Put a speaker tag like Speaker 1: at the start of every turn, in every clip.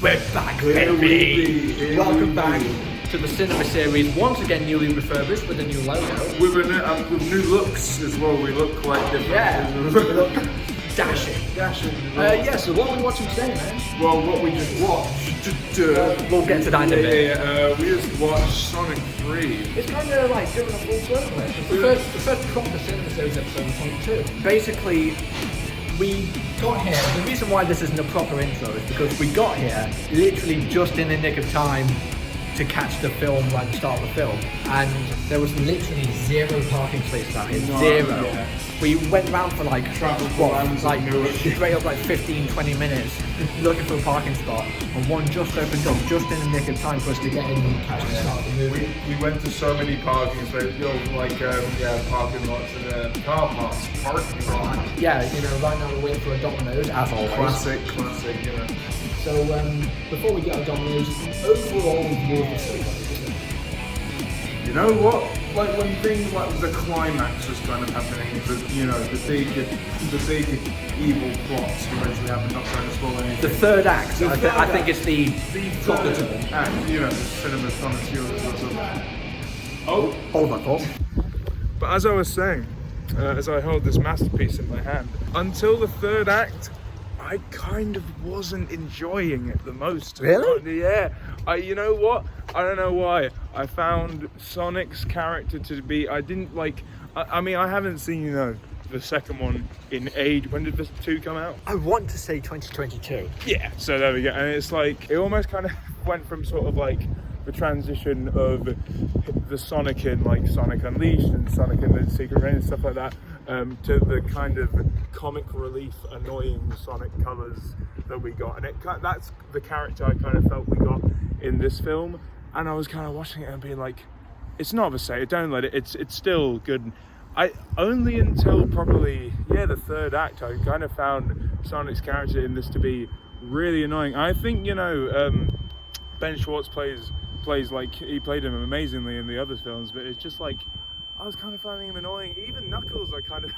Speaker 1: We're back, baby! Welcome back to the cinema series, once again newly refurbished with a new logo.
Speaker 2: With new looks as well, we look quite different.
Speaker 1: Yeah, we look dashing. Yeah, so what are we watching today, man?
Speaker 2: Well, what we just watched...
Speaker 1: we'll get to that in a bit.
Speaker 2: We just watched Sonic 3.
Speaker 1: It's kind of like doing a full circle. The first proper cinema series episode of Sonic 2. Basically, we got here, the reason why this isn't a proper intro is because we got here literally just in the nick of time to catch the film, like the start of the film, and there was literally zero parking spaces out here, zero. Yeah. We went around for like straight up like 15-20 minutes looking for a parking spot, and one just opened up just in the nick of time for us to get in and catch the start of the movie.
Speaker 2: We went to so many parking spaces, parking lots and car parks, parking lots.
Speaker 1: Yeah, right now we're waiting for a Domino's, as always.
Speaker 2: Classic,
Speaker 1: So, before we get our Domino's, overall review of the film.
Speaker 2: You know what? Like when things like the climax was kind of happening, the big evil plots eventually happened. Not trying to spoil anything.
Speaker 1: The third act, I think it's the
Speaker 2: third act. The cinema's connoisseur.
Speaker 1: Hold that thought.
Speaker 2: But as I was saying, as I hold this masterpiece in my hand, until the third act, I kind of wasn't enjoying it the most.
Speaker 1: Really?
Speaker 2: Yeah. You know what? I don't know why. I found Sonic's character to be... I didn't like... I mean, I haven't seen, the second one in age. When did the 2 come out?
Speaker 1: I want to say 2022.
Speaker 2: Yeah. So there we go. And it's like, it almost kind of went from sort of like the transition of the Sonic in like Sonic Unleashed and Sonic in the Secret Rain and stuff like that, to the kind of comic relief, annoying Sonic colours that we got, and that's the character I kind of felt we got in this film. And I was kind of watching it and being like, it's not the same. Don't let it. It's still good. I only until probably the third act I kind of found Sonic's character in this to be really annoying. I think Ben Schwartz plays like he played him amazingly in the other films, but it's just like I was kind of finding him annoying. Even Knuckles, I kind of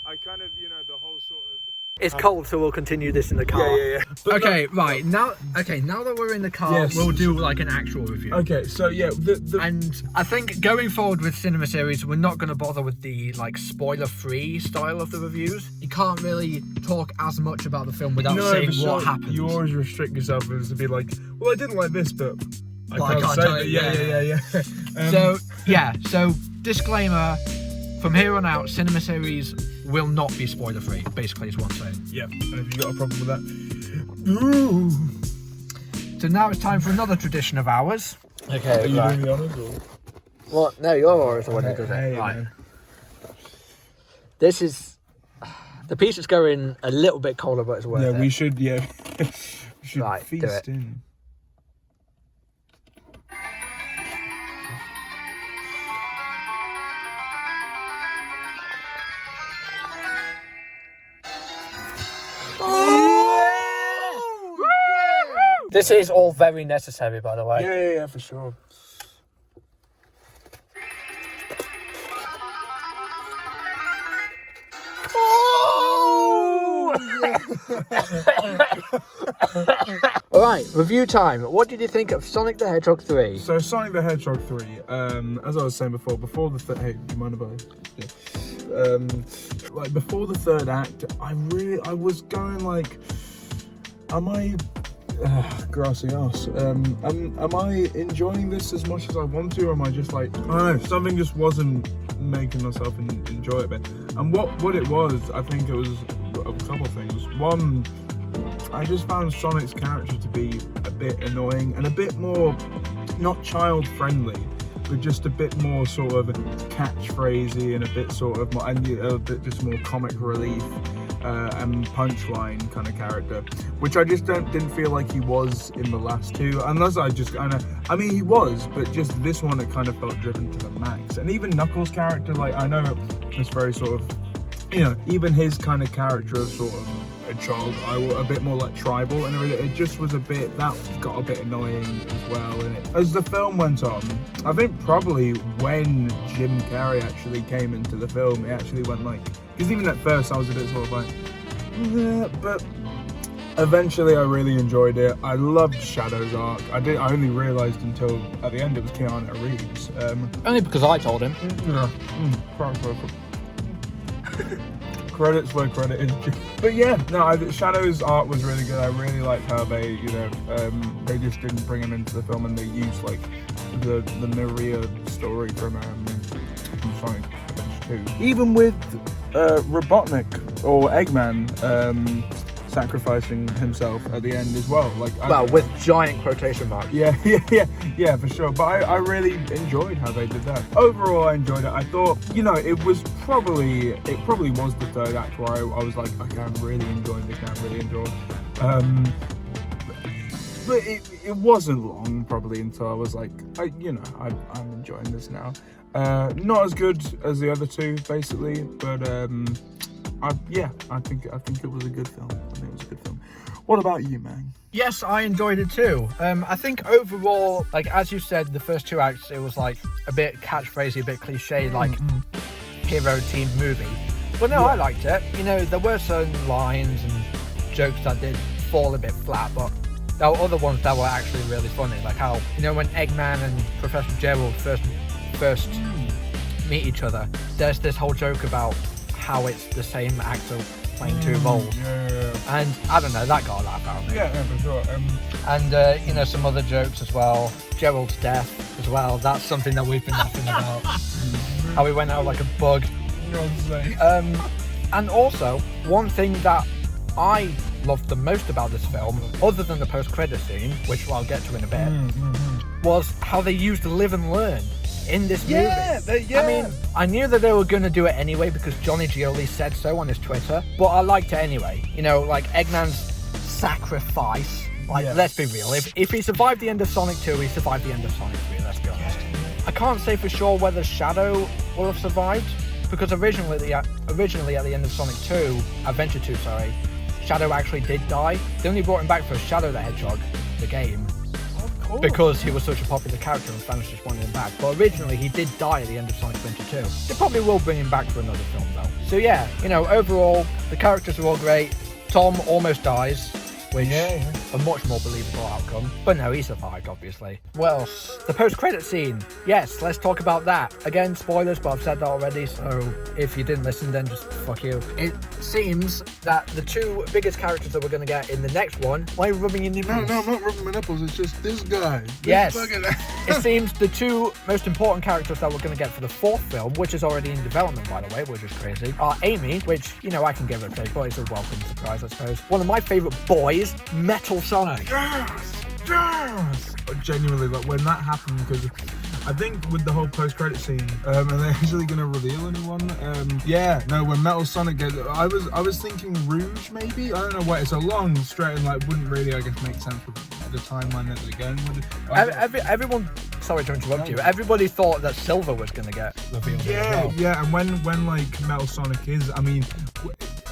Speaker 2: the whole sort of.
Speaker 1: It's cold, so we'll continue this in the car.
Speaker 2: Yeah.
Speaker 1: Okay, right now that we're in the car, we'll do like an actual review.
Speaker 2: Okay, so
Speaker 1: and I think going forward with cinema series, we're not going to bother with the like spoiler-free style of the reviews. You can't really talk as much about the film without saying what happens.
Speaker 2: You always restrict yourself to be like, well, I didn't like this, but I can't say it.
Speaker 1: Yeah. So disclaimer: from here on out, cinema series will not be spoiler free, basically is what I'm saying.
Speaker 2: Yeah, and if you got a problem with that. Ooh.
Speaker 1: So now it's time for another tradition of ours. Okay,
Speaker 2: are you doing the honours or?
Speaker 1: What? No, you're always the one who does it. Right. This is... The piece is going a little bit colder, but it's worth it.
Speaker 2: We should
Speaker 1: right,
Speaker 2: feast in.
Speaker 1: This is all very necessary, by the way.
Speaker 2: Yeah, for sure.
Speaker 1: Alright, review time. What did you think of Sonic the Hedgehog 3?
Speaker 2: So Sonic the Hedgehog 3, as I was saying before the hey, do you mind if I... before the third act, I was going like, am I... grassy ass. Am I enjoying this as much as I want to, or am I just like, I don't know, something just wasn't making myself enjoy it a bit. And what it was, I think it was a couple of things. One, I just found Sonic's character to be a bit annoying and a bit more, not child friendly, but just a bit more sort of catchphrasey and a bit sort of more, and a bit just more comic relief. And punchline kind of character, which I just didn't feel like he was in the last two, unless I mean he was, but just this one it kind of felt driven to the max. And even Knuckles' character, like I know it's very sort of, even his kind of character of sort of a child, a bit more like tribal and everything, it just was that got a bit annoying as well. And as the film went on, I think probably when Jim Carrey actually came into the film, it actually went like, because even at first I was a bit sort of like, yeah, but Eventually, I really enjoyed it. I loved Shadow's arc. I only realised until at the end it was Keanu Reeves.
Speaker 1: Only because I told him.
Speaker 2: Credits where credit is due. But yeah, no, Shadow's art was really good. I really liked how they, they just didn't bring him into the film and they used like the Maria story from Sonic Adventure 2. Even with Robotnik or Eggman sacrificing himself at the end as well.
Speaker 1: With giant quotation marks.
Speaker 2: Yeah, for sure. But I really enjoyed how they did that. Overall, I enjoyed it. I thought, it probably was the third act where I was like, okay, I'm really enjoying this now. I'm really enjoying. But it wasn't long probably until I was like, I'm enjoying this now. Not as good as the other two, basically, but I think it was a good film. What about you, man?
Speaker 1: Yes, I enjoyed it too. I think overall, like as you said, the first two acts, it was like a bit catchphrasey, a bit cliche, like hero team movie. But no, I liked it. There were certain lines and jokes that did fall a bit flat, but there were other ones that were actually really funny. Like how, when Eggman and Professor Gerald first meet each other, there's this whole joke about how it's the same actor playing two roles. And I don't know, that got a laugh out of me.
Speaker 2: Yeah, for sure.
Speaker 1: And some other jokes as well. Gerald's death as well. That's something that we've been laughing about. How he went out like a bug. And also, one thing that I loved the most about this film, other than the post-credit scene, which I'll get to in a bit, was how they used live and learn in this movie. I mean, I knew that they were going to do it anyway because Johnny Gioli said so on his Twitter, but I liked it anyway. Like Eggman's sacrifice. Let's be real. If he survived the end of Sonic 2, he survived the end of Sonic 3, let's be honest. I can't say for sure whether Shadow will have survived, because originally at the end of Sonic 2, Adventure 2, Shadow actually did die. They only brought him back for Shadow the Hedgehog, the game, because he was such a popular character and fans just wanted him back. But originally he did die at the end of Sonic Adventure 2. They probably will bring him back for another film though. So yeah, overall the characters are all great. Tom almost dies, which a much more believable outcome. But no, he survived, obviously. Well, the post-credit scene. Yes, let's talk about that. Again, spoilers, but I've said that already, so if you didn't listen, then just fuck you. It seems that the two biggest characters that we're going to get in the next one... Why are you rubbing your nipples?
Speaker 2: No, I'm not rubbing my nipples, it's just this guy.
Speaker 1: Yes. It seems the two most important characters that we're going to get for the fourth film, which is already in development, by the way, which is crazy, are Amy, which, I can give her a take, but it's a welcome surprise, I suppose. One of my favourite boys, Metal Sonic.
Speaker 2: Yes! Genuinely, when that happened, because I think with the whole post-credit scene, are they actually going to reveal anyone? When Metal Sonic gets, I was thinking Rouge maybe. I don't know why. It's a long stretch and wouldn't really, I guess, make sense with the timeline that they're going with.
Speaker 1: Everyone. Sorry to interrupt you. Everybody thought that Silver was going to get revealed.
Speaker 2: Yeah, and when Metal Sonic is, I mean,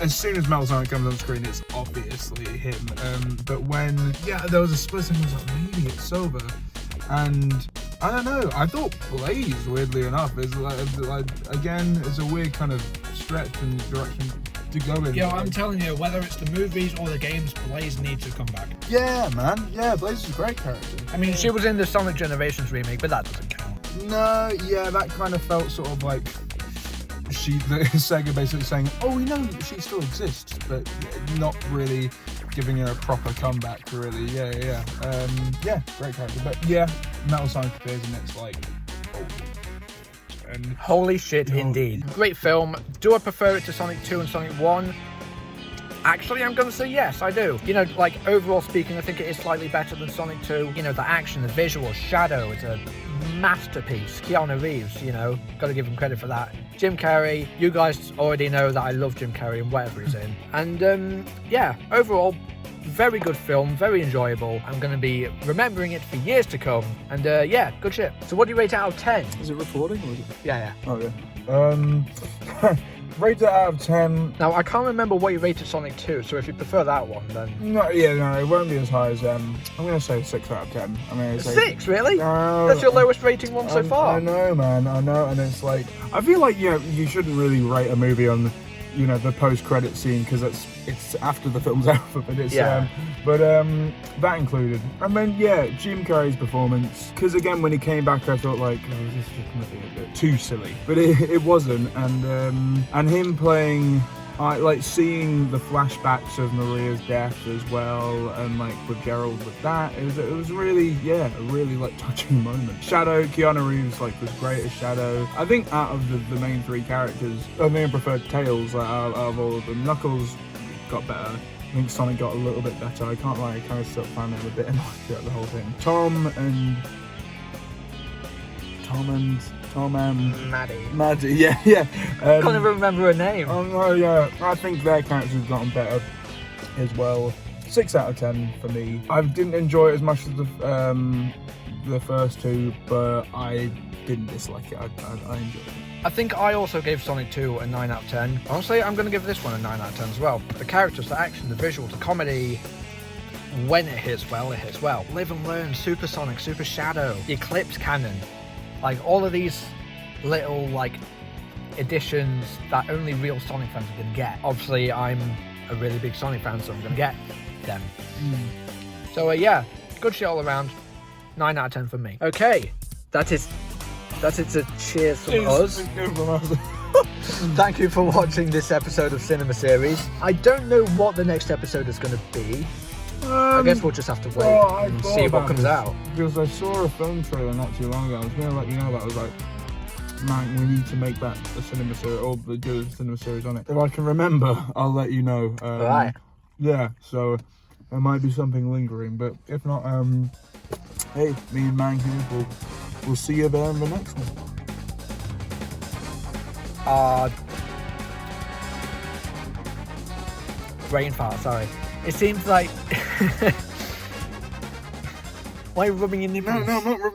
Speaker 2: as soon as Metal Sonic comes on screen, it's obviously him. But when there was a split second, I was like, maybe it's Silver, and I don't know. I thought Blaze, weirdly enough, is again, it's a weird kind of stretch and direction to go in.
Speaker 1: Yeah, I'm telling you, whether it's the movies or the games, Blaze needs to come back.
Speaker 2: Yeah, man. Yeah, Blaze is a great character.
Speaker 1: I mean, she was in the Sonic Generations remake, but that doesn't count.
Speaker 2: No, yeah, that kind of felt sort of like Sega basically saying, oh, we know she still exists, but not really giving her a proper comeback, really. Yeah, great character. But yeah, Metal Sonic appears and it's like,
Speaker 1: holy shit, indeed. Great film. Do I prefer it to Sonic 2 and Sonic 1? Actually, I'm going to say yes, I do. Overall speaking, I think it is slightly better than Sonic 2. The action, the visual, Shadow, it's a masterpiece. Keanu Reeves, got to give him credit for that. Jim Carrey, you guys already know that I love Jim Carrey and whatever he's in. And overall, very good film, very enjoyable. I'm going to be remembering it for years to come. And good shit. So what do you rate it out of 10?
Speaker 2: Is it recording or is it?
Speaker 1: Yeah.
Speaker 2: Oh, yeah. Rate it out of 10.
Speaker 1: Now, I can't remember what you rated Sonic 2, so if you prefer that one, then...
Speaker 2: No, it won't be as high as... I'm going to say 6 out of 10. I mean,
Speaker 1: 6, really? That's your lowest rating one so far?
Speaker 2: I know, man, I know, and it's like... I feel like, you shouldn't really rate a movie on... you know, the post-credit scene, because it's after the film's over, but it's
Speaker 1: Yeah.
Speaker 2: that included. And then yeah, Jim Carrey's performance, because again when he came back I thought like, oh, this is just gonna be a bit too silly, but it wasn't. And him playing, I like seeing the flashbacks of Maria's death as well, and like with Gerald with that, it was really, yeah, a really like touching moment. Shadow, Keanu Reeves like was great as Shadow. I think out of the main three characters, I think I preferred Tails out of all of them. Knuckles got better. I think Sonic got a little bit better. I can't lie, I kind of still found him a bit annoying throughout the whole thing. Tom and Maddie, yeah.
Speaker 1: Can't even remember her name.
Speaker 2: Oh no, yeah. I think their characters have gotten better as well. 6 out of 10 for me. I didn't enjoy it as much as the first two, but I didn't dislike it. I enjoyed it.
Speaker 1: I think I also gave Sonic 2 a 9 out of 10. Honestly, I'm going to give this one a 9 out of 10 as well. The characters, the action, the visuals, the comedy. When it hits well, it hits well. Live and Learn, Super Sonic, Super Shadow, the Eclipse Cannon. Like, all of these little, like, additions that only real Sonic fans are going to get. Obviously, I'm a really big Sonic fan, so I'm going to get them. So, yeah, good shit all around. 9 out of 10 for me. Okay, that's it to cheers from us. Thank you for watching this episode of Cinema Series. I don't know what the next episode is going to be. I guess we'll just have to wait and see what comes out.
Speaker 2: Because I saw a film trailer not too long ago. I was going to let you know that. I was like, man, we need to make that a cinema series, or do a cinema series on it. If I can remember, I'll let you know.
Speaker 1: Alright.
Speaker 2: Yeah, so there might be something lingering, but if not, hey, me and Man here, we'll see you there in the next one.
Speaker 1: Brain fart, sorry. It seems like... Why are you rubbing your nipples?
Speaker 2: No, I'm not rubbing.